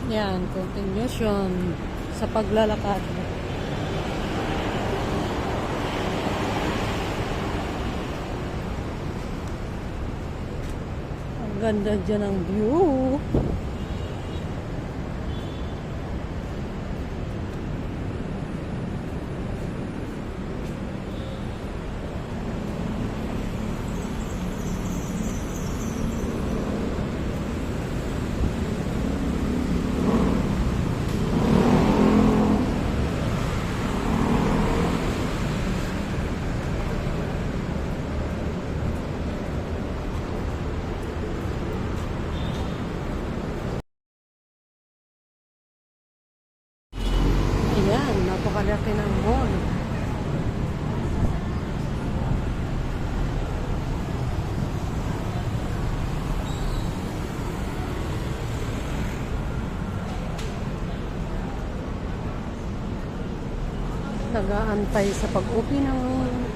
Yan, continuation sa paglalakad. Ang ganda dyan ang view. Ayan, napakalaki ng mall. Nag-aantay sa pag-upi ng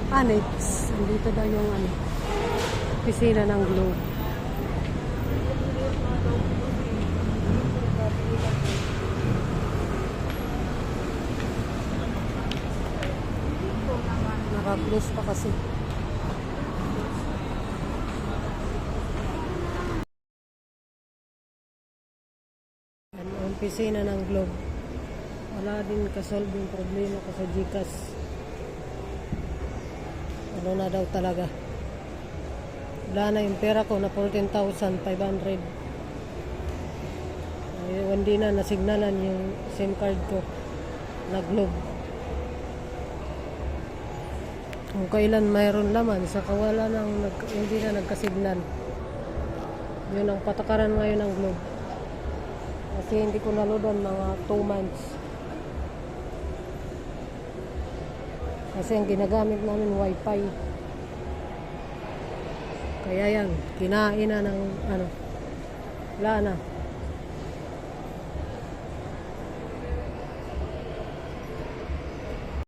annex. Andito daw yung opisina ng Globe. Naka-close pa kasi. Ang opisina ng Globe. Wala din kasolve yung problema ko sa GCash. Ano na daw talaga. Wala na yung pera ko na 14,500. Hindi na nasignalan yung SIM card ko na Globe. Kung kailan mayroon laman, saka wala nang hindi na nagkasignal. Yun ang patakaran ngayon ng Globe. Kasi hindi ko naloadan mga 2 months. Kasi ang ginagamit namin wifi. Kaya yan, kinain na ng wala na.